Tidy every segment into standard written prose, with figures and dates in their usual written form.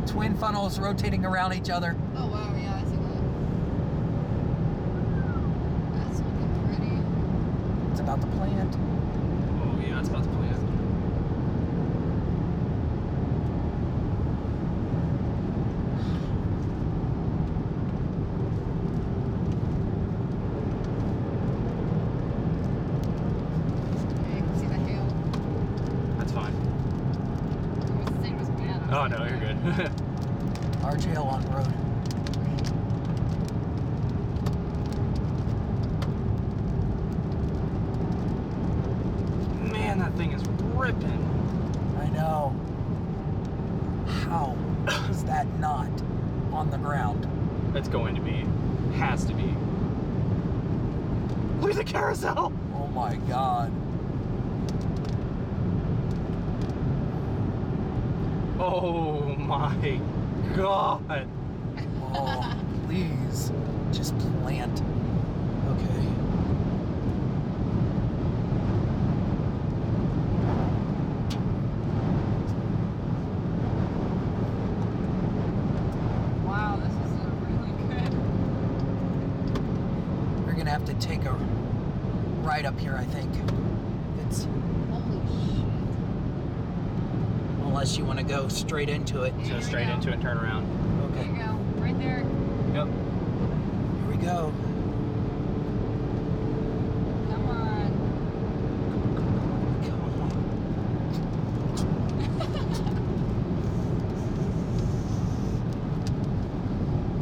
Twin funnels rotating around each other. Oh wow, yeah, I see that. That's looking pretty. It's about to plant. Oh yeah, it's about to plant. Okay, you can see the hail. That's fine. I wasn't saying it was bad. I was Oh saying no, you're bad. good. Large hail on road. Man, that thing is ripping. I know. How is that not on the ground? It's going to be. Has to be. Look at the carousel! Oh my god. Oh my god! Oh, please. Just plant. Okay. Wow, this is really good. We're gonna have to take a ride up here, I think. It's Holy shit. unless you want to go straight into it. Yeah, So here we straight go. into it and turn around. There you Okay. go. Right there. Yep. Here we go. Come on. Come on.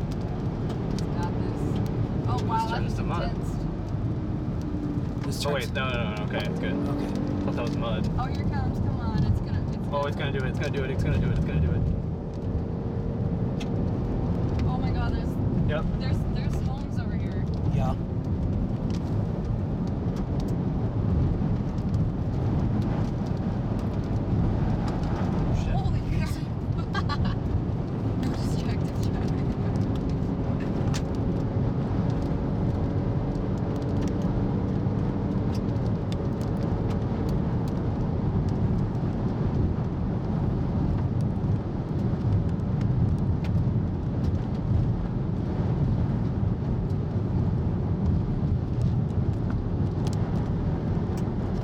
Got this. Oh wow, Let's turn that's this to mud. intense. This Oh turns- wait, no, okay, it's good. Okay. I thought that was mud. Oh, here it comes. Come on. It's gonna. Oh, it's gonna do it, it's gonna do it, it's gonna do it, it's gonna do it. Oh my god, Yep. there's homes over here. Yeah. Shit. Holy crap. No distracted driving.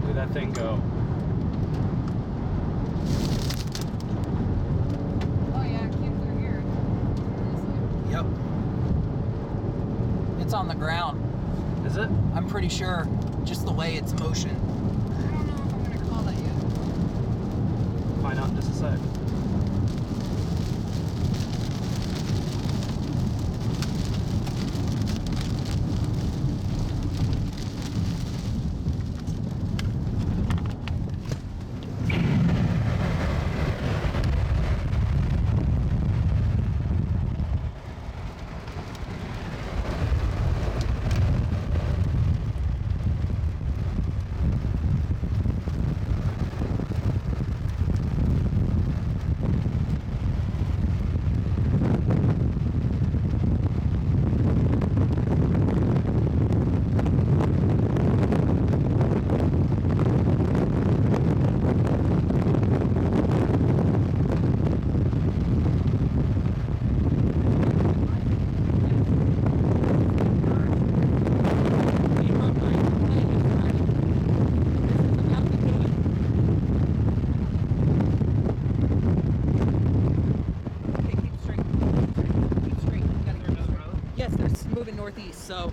Look at that thing go. Oh yeah, it came through here. Seriously. Yep. It's on the ground. Is it? I'm pretty sure. Just the way it's motion. I don't know if I'm gonna call that yet. Find out in just a sec. Okay, keep straight. Keep straight. You gotta go straight. Yes, they're moving northeast, so.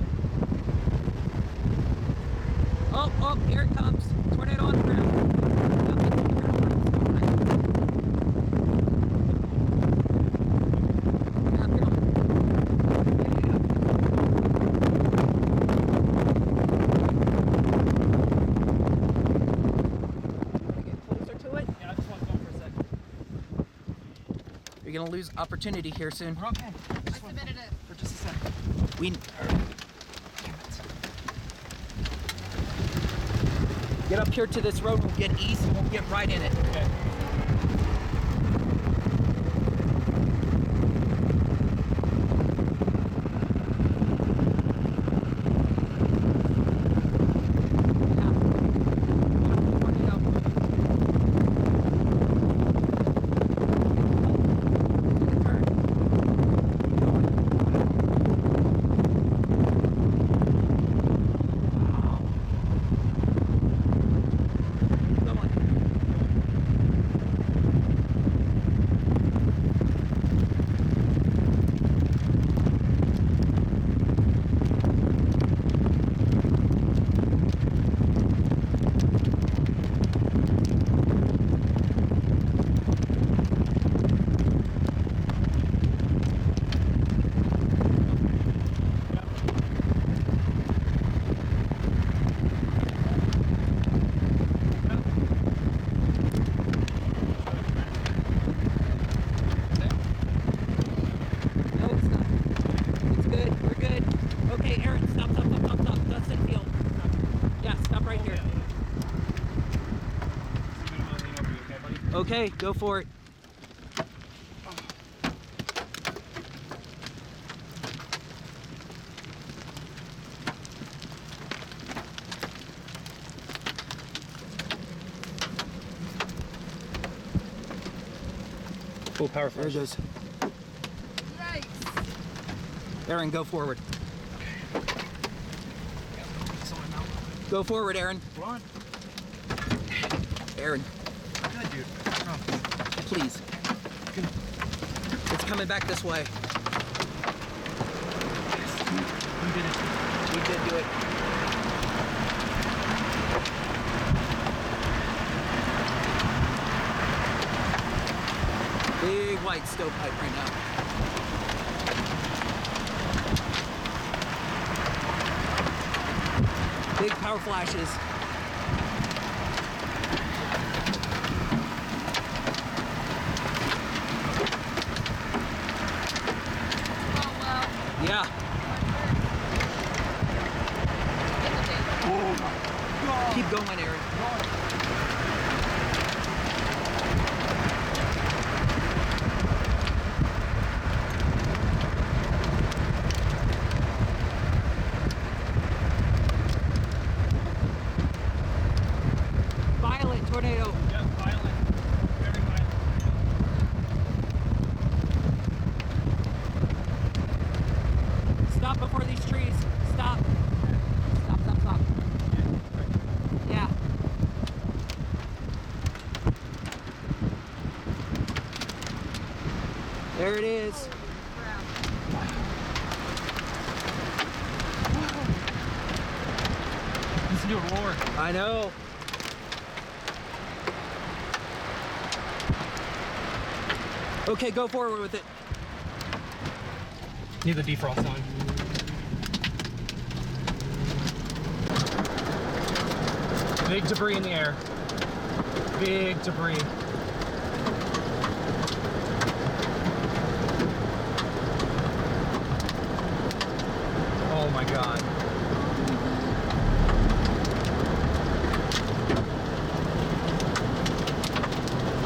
Oh, oh, here it comes. Tornado on the ground. Yeah, I just want to go for a second. You're gonna lose opportunity here soon. We're okay. I submitted it. For just a sec. We. Get up here to this road. We'll get east and we'll get right in it. Okay. Okay, go for it. Full power There it goes. Yikes. Aaron, go forward. Go forward, Aaron. Run. Aaron, Good, dude. please. It's coming back this way. We did it. We did do it. Big white stovepipe right now. Big power flashes. Oh, well. Yeah. Keep going, Aaron. Violent tornado. Yep, violent. Very violent. Stop before these trees. Stop. Stop, stop, stop. Yeah. There it is. Listen to a roar. I know. Okay, go forward with it. Need the defrost on. Big debris in the air. Big debris. Oh my god.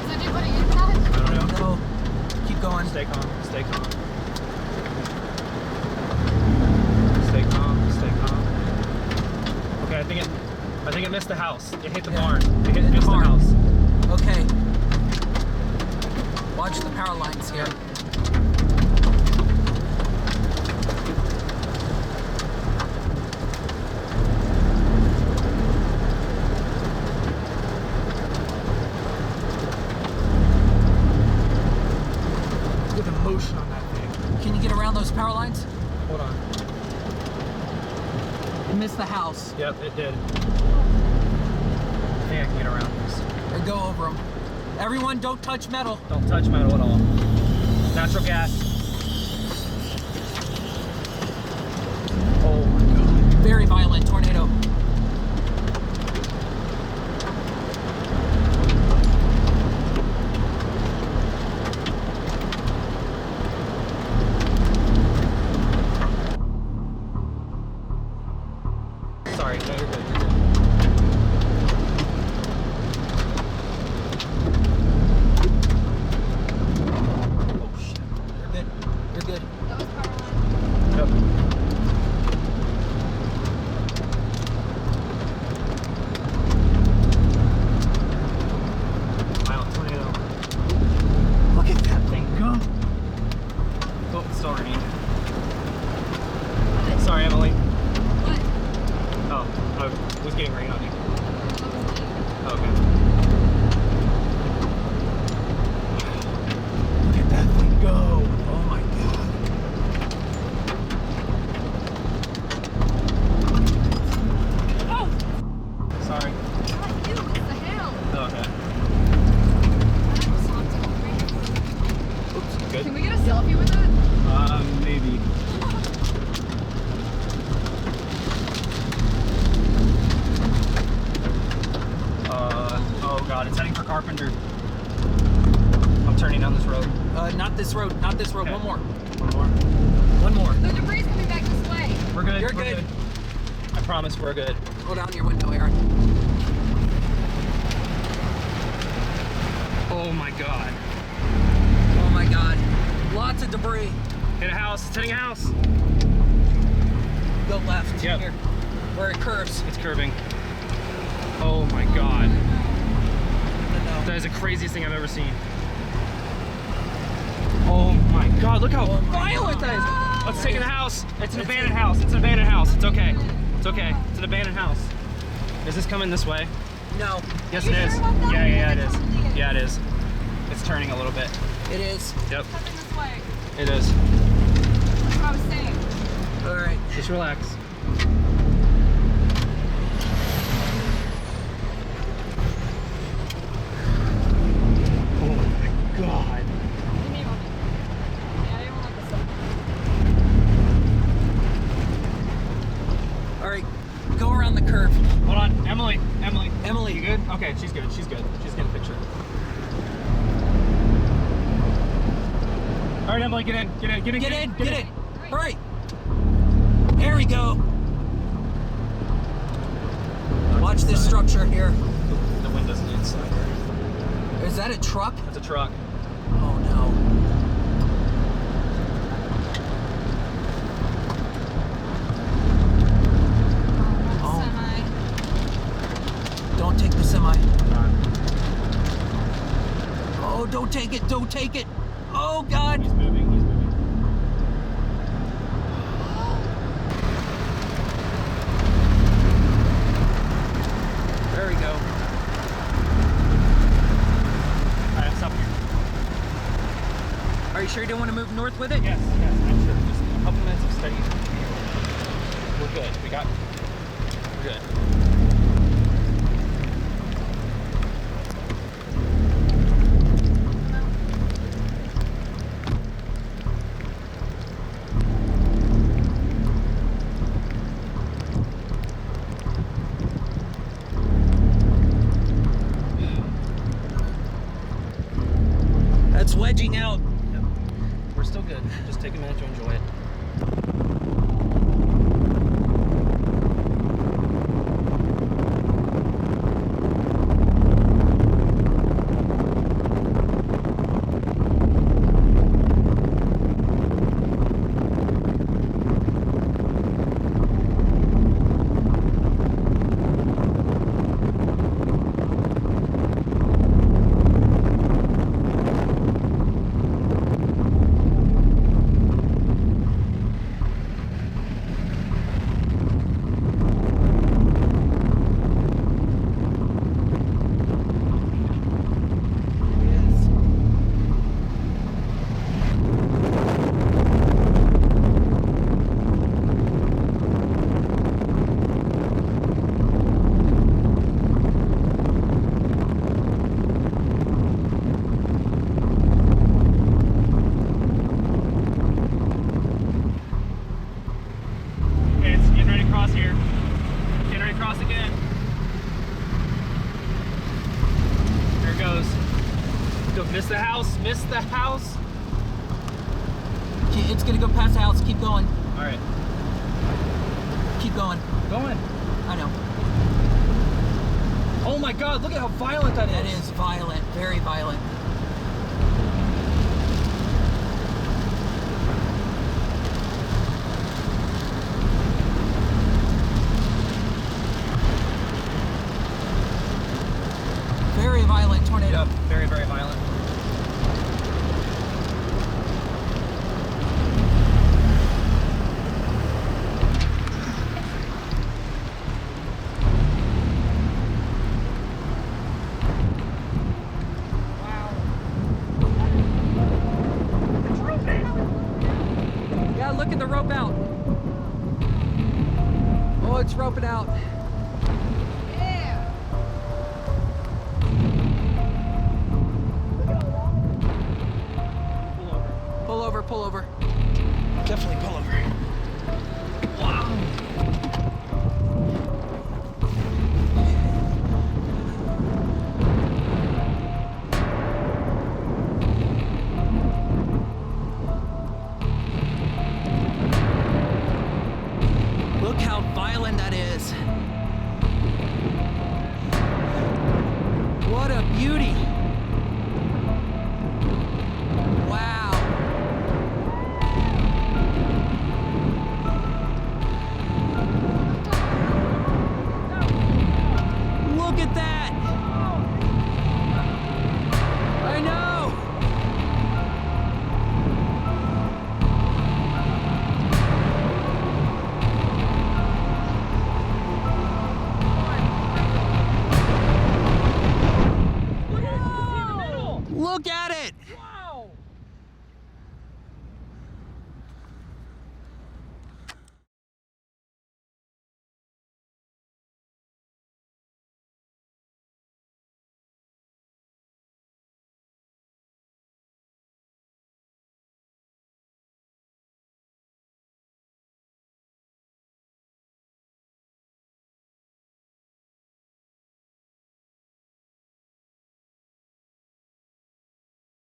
Is anybody inside? I don't know. No. Keep going. Stay calm. Stay calm. Stay calm. Stay calm. Okay, I think it missed the house. It hit the barn. It Hit the missed the barn. house. Okay. Watch the power lines here. Look at the motion on that thing. Can you get around those power lines? Hold on. Miss the house. Yep, it did. I think I can get around this. Or go over them. Everyone, don't touch metal. Don't touch metal at all. Natural gas. Oh my god. Very violent tornado. Sorry, no, you're good. You're good. Oh shit. You're good. You're good. That was power line. Yep. Violent tornado. Look at that thing go. Oh, it's still raining. Sorry, Emily. What? Oh, I was getting rain on you. Oh, okay. Look at that thing go. Oh my god. Oh! Sorry. Not you, it's the hail. Oh, okay. Oops, good. Can we get a selfie with it? Maybe. Oh god, it's heading for Carpenter. I'm turning down this road. Not this road. Not this road. Okay. One more. One more. One more. The debris coming back this way. We're good. You're we're good. I promise we're good. Roll down your window, Aaron. Oh Oh my god. Oh my god. Lots of debris. Hit a house. It's hitting a house. Go left. Yep. Here. Where it curves. It's curving. Oh my god. No. That is the craziest thing I've ever seen. Oh my god, look how violent that is. Let's take in the house. It's an abandoned house. It's an abandoned house. It's okay. It's okay. It's an abandoned house. Is this coming this way? No. Yes, Are it you is. sure about that? Yeah, it It is. totally is. Yeah, it is. It's turning a little bit. It is. Yep, Coming this way. it is. That's what I was saying. All right. Just relax. Oh my god. Give me a moment. Yeah, I don't like this stuff. All right. Go around the curve. Hold on, Emily. Emily. You good? Okay, she's good. She's good. She's getting a picture. All right, Emily, get in. Get in. Get in. Get in. Get in. Hurry. There we go. Watch this structure here. The windows need inside. Is that a truck? That's a truck. Oh no. Oh. Semi. Don't take the semi. Not. Oh, don't take it. Don't take it. Oh God. He's moving. He's moving. There we go. All right, stop here. Are you sure you don't want to move north with it? Yes, I'm sure. Just a couple minutes of steady. We're good. We're good. That's wedging out. Yep. We're still good. Just take a minute to enjoy it. Okay, it's getting ready to cross here. Getting ready to cross again. There it goes. Go, miss the house. Miss the house. It's gonna go past the house. Keep going. All right. Keep going. Going. I know. Oh my God! Look at how violent that That is. is violent. Very violent. Very violent tornado. Yep. Very, very violent. Yeah, look at the rope out. Oh, it's roping out. Yeah. Pull over. Pull over, pull over. Definitely pull over. Wow.